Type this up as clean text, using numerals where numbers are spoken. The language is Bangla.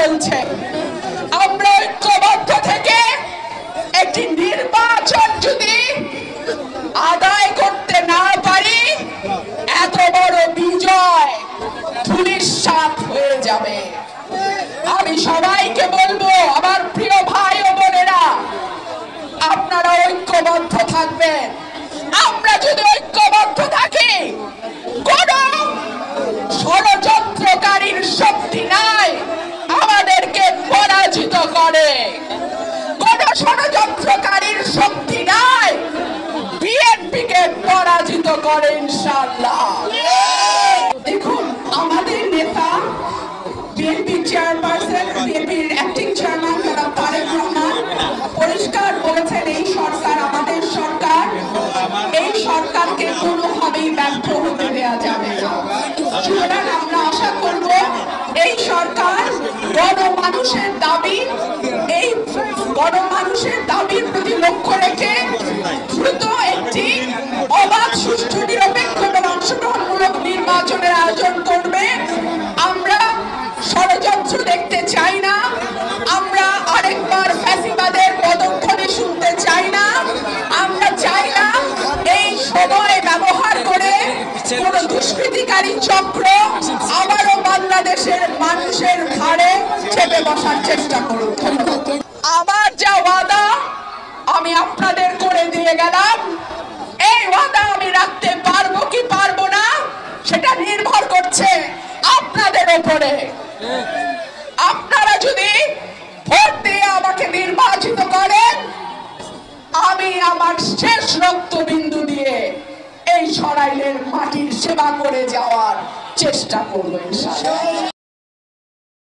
চলছে। আমরা ঐক্যবদ্ধ থেকে একটি নির্বাচন যদি আদায় করতে না পারি, এত বড় বিজয় ধূলিসাৎ হয়ে যাবে। আমি সবাইকে বলবো, আমার প্রিয় ভাই ও বোনেরা, আপনারা ঐক্যবদ্ধ থাকবেন। আমরা যদি ঐক্যবদ্ধ থাকি, কোন ষড়যন্ত্রকারীর শক্তি নাই আমাদেরকে পরাজিত করে। কোন ষড়যন্ত্রকারীর শক্তি নাই বিএনপিকে পরাজিত করে ইনশাআল্লাহ। দেখুন, আমাদের নেতা বিএনপি চেয়ারপারসন, বিএনপির অ্যাক্টিং চেয়ারম্যান জনাব তারেক রহমান পরিষ্কার বলেছেন, এই সরকার আমাদের সরকার, এই সরকারকে কোনোভাবেই ব্যর্থ হতে দেওয়া যাবে না। সুতরাং আমরা আশা করব এই সরকার গণমানুষের দাবি, এই গণমানুষের দাবির প্রতি লক্ষ্য রেখে দ্রুত একটি অবাধ, সুষ্ঠু, নিরপেক্ষ এবং অংশগ্রহণমূলক নির্বাচনের আয়োজন করবে। আমরা ষড়যন্ত্র দেখতে চাই না, আমরা আরেকবার ফ্যাসিবাদের পদধ্বনি শুনতে চাই না। আমরা চাই না এই সময় ব্যবহার করে কোন দুষ্কৃতিকারী চক্র আবারও বাংলাদেশের মানুষের ঘাড়ে চেপে বসার চেষ্টা করুক। আমার যা ওয়াদা আমি আপনাদের করে দিয়ে গেলাম, এই ওয়াদা আমি রাখতে পারবো কি পারবো না সেটা নির্ভর করছে আপনাদের উপরে। আপনারা যদি ভোট দিয়ে আমাকে নির্বাচিত করেন, আমি আমার শেষ রক্তবিন্দু দিয়ে এই সরাইলের মাটির সেবা করে যাওয়ার চেষ্টা করবো ইনশাআল্লাহ।